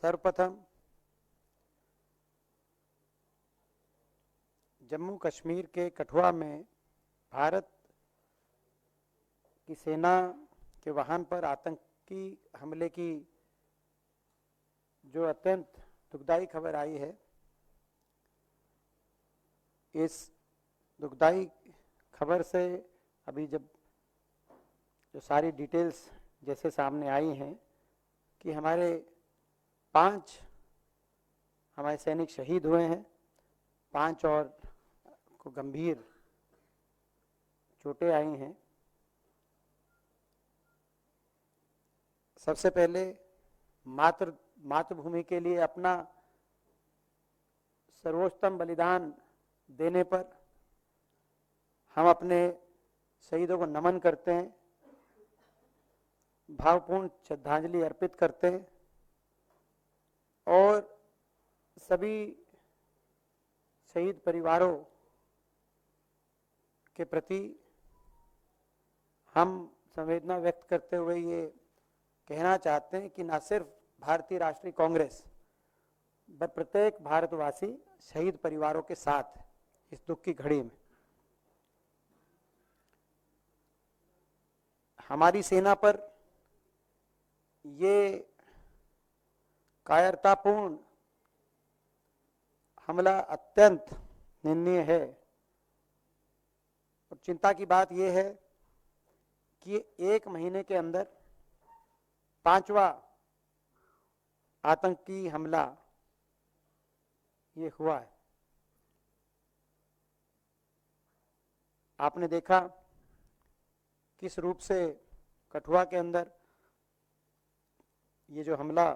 सर्वप्रथम जम्मू कश्मीर के कठुआ में भारत की सेना के वाहन पर आतंकी हमले की जो अत्यंत दुखदायी खबर आई है, इस दुखदायी खबर से अभी जब जो सारी डिटेल्स जैसे सामने आई हैं कि हमारे 5 हमारे सैनिक शहीद हुए हैं, 5 और को गंभीर चोटें आई हैं। सबसे पहले मातृभूमि के लिए अपना सर्वोत्तम बलिदान देने पर हम अपने शहीदों को नमन करते हैं, भावपूर्ण श्रद्धांजलि अर्पित करते हैं और सभी शहीद परिवारों के प्रति हम संवेदना व्यक्त करते हुए ये कहना चाहते हैं कि न सिर्फ भारतीय राष्ट्रीय कांग्रेस बल्कि प्रत्येक भारतवासी शहीद परिवारों के साथ इस दुख की घड़ी में। हमारी सेना पर ये कायरतापूर्ण हमला अत्यंत निंदनीय है और चिंता की बात यह है कि 1 महीने के अंदर 5वां आतंकी हमला ये हुआ है। आपने देखा किस रूप से कठुआ के अंदर ये जो हमला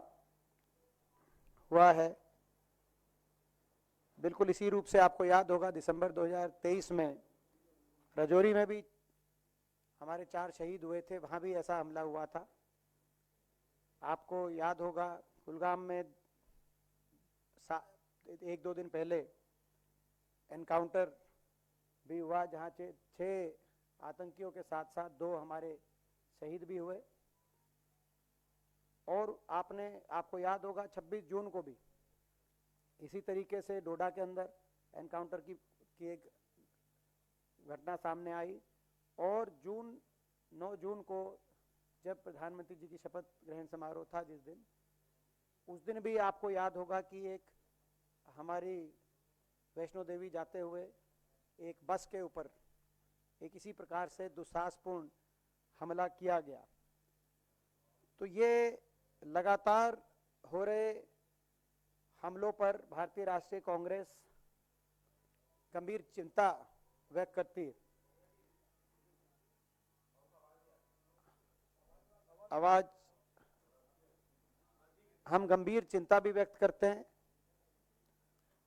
हुआ है, बिल्कुल इसी रूप से आपको याद होगा दिसंबर 2023 में राजौरी में भी हमारे 4 शहीद हुए थे, वहां भी ऐसा हमला हुआ था। आपको याद होगा कुलगाम में 1-2 दिन पहले एनकाउंटर भी हुआ, जहां 6 आतंकियों के साथ साथ 2 हमारे शहीद भी हुए। और आपको याद होगा 26 जून को भी इसी तरीके से डोडा के अंदर एनकाउंटर की एक घटना सामने आई। और 9 जून को जब प्रधानमंत्री जी की शपथ ग्रहण समारोह था उस दिन भी आपको याद होगा कि एक हमारी वैष्णो देवी जाते हुए एक बस के ऊपर एक इसी प्रकार से दुस्साहसपूर्ण हमला किया गया। तो ये लगातार हो रहे हमलों पर भारतीय राष्ट्रीय कांग्रेस गंभीर चिंता व्यक्त करती है। हम गंभीर चिंता भी व्यक्त करते हैं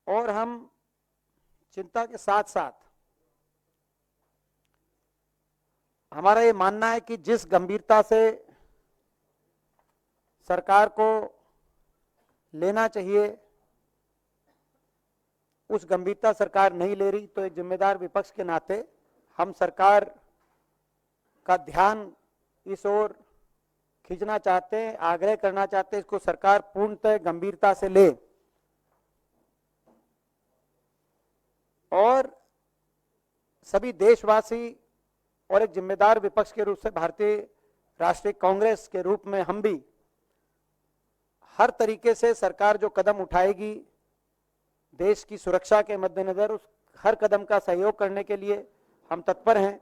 और हम चिंता के साथ साथ हमारा ये मानना है कि जिस गंभीरता से सरकार को लेना चाहिए उस गंभीरता सरकार नहीं ले रही, तो एक जिम्मेदार विपक्ष के नाते हम सरकार का ध्यान इस ओर खींचना चाहते हैं, आग्रह करना चाहते हैं इसको सरकार पूर्णतः गंभीरता से ले और सभी देशवासी और एक जिम्मेदार विपक्ष के रूप से भारतीय राष्ट्रीय कांग्रेस के रूप में हम भी हर तरीके से सरकार जो कदम उठाएगी देश की सुरक्षा के मद्देनजर उस हर कदम का सहयोग करने के लिए हम तत्पर हैं।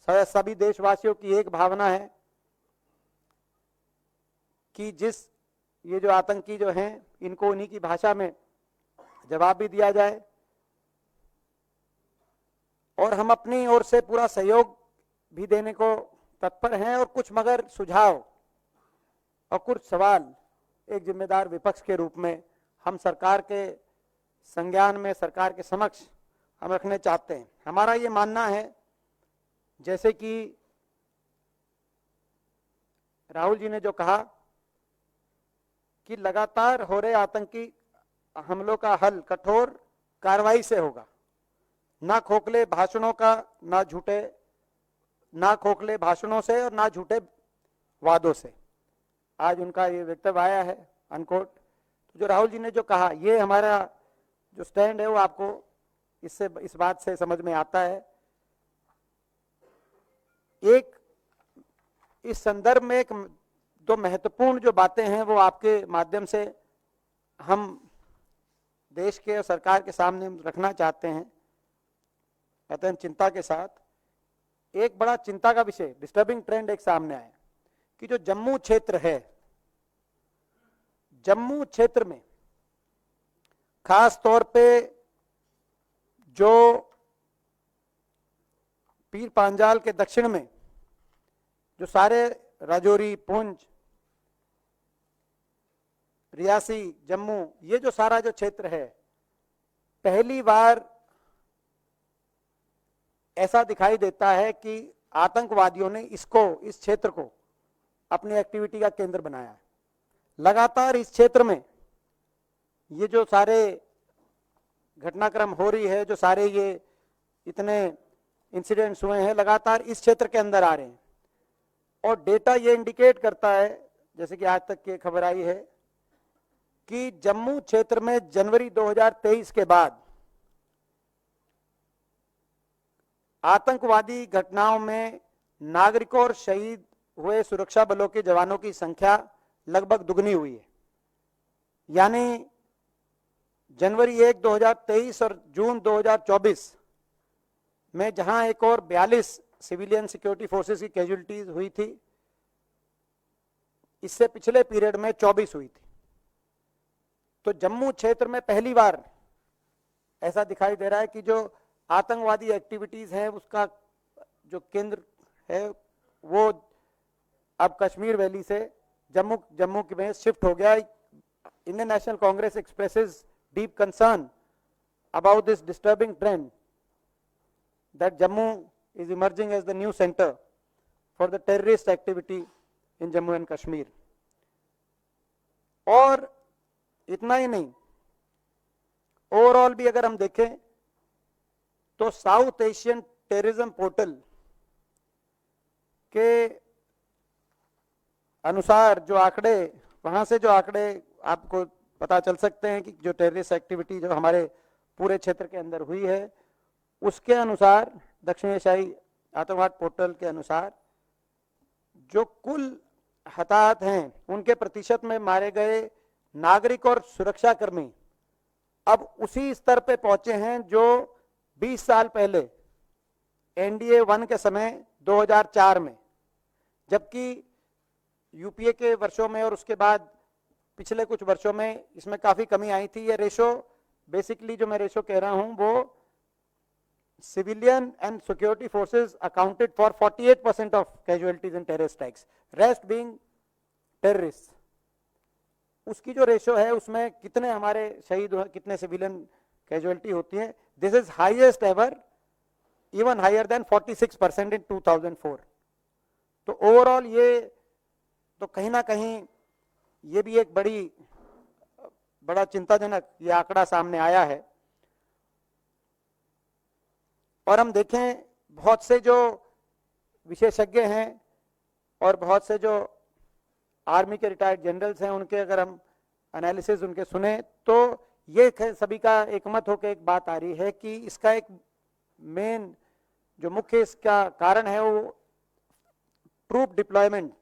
सभी देशवासियों की एक भावना है कि ये जो आतंकी जो हैं इनको उन्हीं की भाषा में जवाब भी दिया जाए और हम अपनी ओर से पूरा सहयोग भी देने को तत्पर हैं। और कुछ मगर सुझाव और कुछ सवाल एक जिम्मेदार विपक्ष के रूप में हम सरकार के संज्ञान में सरकार के समक्ष हम रखने चाहते हैं। हमारा ये मानना है, जैसे कि राहुल जी ने जो कहा कि लगातार हो रहे आतंकी हमलों का हल कठोर कार्रवाई से होगा, ना खोखले भाषणों का, ना खोखले भाषणों से और ना झूठे वादों से। आज उनका ये वक्तव्य आया है अनकोट। तो जो राहुल जी ने जो कहा, ये हमारा जो स्टैंड है वो आपको इससे इस बात से समझ में आता है। एक इस संदर्भ में एक दो महत्वपूर्ण जो बातें हैं वो आपके माध्यम से हम देश के और सरकार के सामने रखना चाहते हैं अत्यंत चिंता के साथ। एक बड़ा चिंता का विषय, डिस्टर्बिंग ट्रेंड एक सामने आया कि जो जम्मू क्षेत्र है, जम्मू क्षेत्र में खास तौर पे जो पीर पांजाल के दक्षिण में जो सारे राजौरी, पुंछ, रियासी, जम्मू, ये जो सारा जो क्षेत्र है, पहली बार ऐसा दिखाई देता है कि आतंकवादियों ने इस क्षेत्र को अपनी एक्टिविटी का केंद्र बनाया है। लगातार इस क्षेत्र में ये जो सारे घटनाक्रम हो रही है, जो सारे ये इतने इंसिडेंट्स हुए हैं, लगातार इस क्षेत्र के अंदर आ रहे हैं। और डेटा ये इंडिकेट करता है, जैसे कि आज तक की खबर आई है, कि जम्मू क्षेत्र में जनवरी 2023 के बाद आतंकवादी घटनाओं में नागरिकों और शहीद हुए सुरक्षा बलों के जवानों की संख्या लगभग दुगनी हुई है। यानी जनवरी 1, 2023 और जून 2024 में जहां एक और 42 सिविलियन सिक्योरिटी फोर्सेस की कैजुअलिटीज हुई थी, इससे पिछले पीरियड में 24 हुई थी। तो जम्मू क्षेत्र में पहली बार ऐसा दिखाई दे रहा है कि जो आतंकवादी एक्टिविटीज हैं उसका जो केंद्र है वो अब कश्मीर वैली से जम्मू में शिफ्ट हो गया। Indian national Congress expresses deep concern about this disturbing trend that Jammu is emerging as the new center for the terrorist activity in Jammu and Kashmir. और इतना ही नहीं, ओवरऑल भी अगर हम देखें तो साउथ एशियन टेररिज्म पोर्टल के अनुसार जो आंकड़े, वहां से जो आंकड़े आपको पता चल सकते हैं कि जो टेररिस्ट एक्टिविटी जो हमारे पूरे क्षेत्र के अंदर हुई है, उसके अनुसार दक्षिण एशियाई आतंकवाद पोर्टल के अनुसार जो कुल हताहत हैं उनके प्रतिशत में मारे गए नागरिक और सुरक्षाकर्मी अब उसी स्तर पे पहुंचे हैं जो 20 साल पहले एनडीए 1 के समय 2004 में, जबकि यूपीए के वर्षों में और उसके बाद पिछले कुछ वर्षों में इसमें काफी कमी आई थी। ये रेशो बेसिकली जो मैं रेशो कह रहा हूं वो civilian and security forces accounted for 48% of casualties in terrorist attacks, rest being terrorist. उसकी जो रेशो है उसमें कितने हमारे शहीद हुए, कितने सिविलियन कैजुअलिटी होती है, this is highest ever, even higher than 46% in 2004। तो ओवरऑल ये तो कहीं ना कहीं ये भी एक बड़ा चिंताजनक ये आंकड़ा सामने आया है। और हम देखें बहुत से जो विशेषज्ञ हैं और बहुत से जो आर्मी के रिटायर्ड जनरल्स हैं, उनके अगर हम एनालिसिस उनके सुने तो ये सभी का एकमत होकर एक बात आ रही है कि इसका एक मेन जो मुख्य इसका कारण है वो ट्रूप डिप्लॉयमेंट,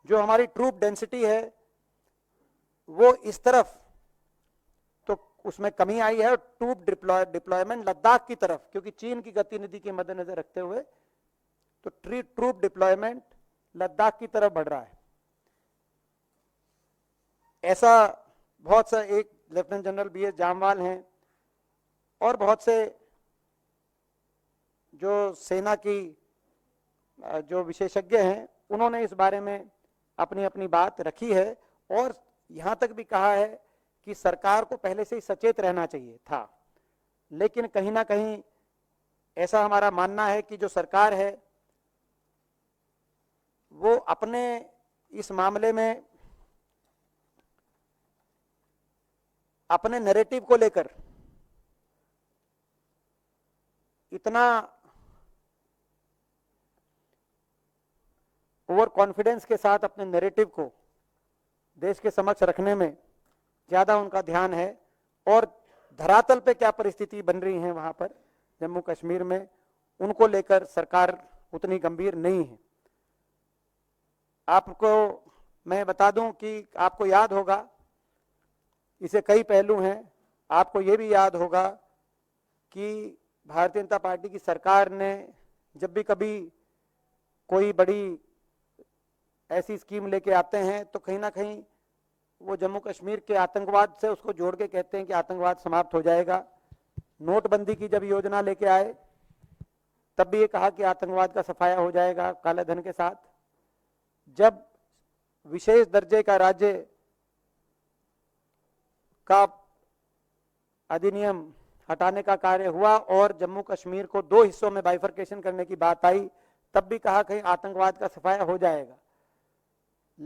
जो हमारी ट्रूप डेंसिटी है वो इस तरफ तो उसमें कमी आई है। और ट्रूप डिप्लॉयमेंट लद्दाख की तरफ, क्योंकि चीन की गतिविधि के मद्देनजर रखते हुए तो ट्रूप डिप्लॉयमेंट लद्दाख की तरफ बढ़ रहा है। ऐसा बहुत सा, एक लेफ्टिनेंट जनरल बीएस जामवाल हैं और बहुत से जो सेना की जो विशेषज्ञ हैं उन्होंने इस बारे में अपनी अपनी बात रखी है और यहां तक भी कहा है कि सरकार को पहले से ही सचेत रहना चाहिए था। लेकिन कहीं ना कहीं ऐसा हमारा मानना है कि जो सरकार है वो अपने इस मामले में अपने नैरेटिव को लेकर इतना ओवर कॉन्फिडेंस के साथ अपने नैरेटिव को देश के समक्ष रखने में ज़्यादा उनका ध्यान है, और धरातल पे क्या परिस्थिति बन रही है वहाँ पर जम्मू कश्मीर में, उनको लेकर सरकार उतनी गंभीर नहीं है। आपको मैं बता दूं कि आपको याद होगा, इसे कई पहलू हैं। आपको ये भी याद होगा कि भारतीय जनता पार्टी की सरकार ने जब भी कभी कोई बड़ी ऐसी स्कीम लेके आते हैं तो कहीं ना कहीं वो जम्मू कश्मीर के आतंकवाद से उसको जोड़ के कहते हैं कि आतंकवाद समाप्त हो जाएगा। नोटबंदी की जब योजना लेके आए तब भी ये कहा कि आतंकवाद का सफाया हो जाएगा काले धन के साथ। जब विशेष दर्जे का राज्य का अधिनियम हटाने का कार्य हुआ और जम्मू कश्मीर को 2 हिस्सों में बाइफर्केशन करने की बात आई, तब भी कहा कहीं आतंकवाद का सफाया हो जाएगा।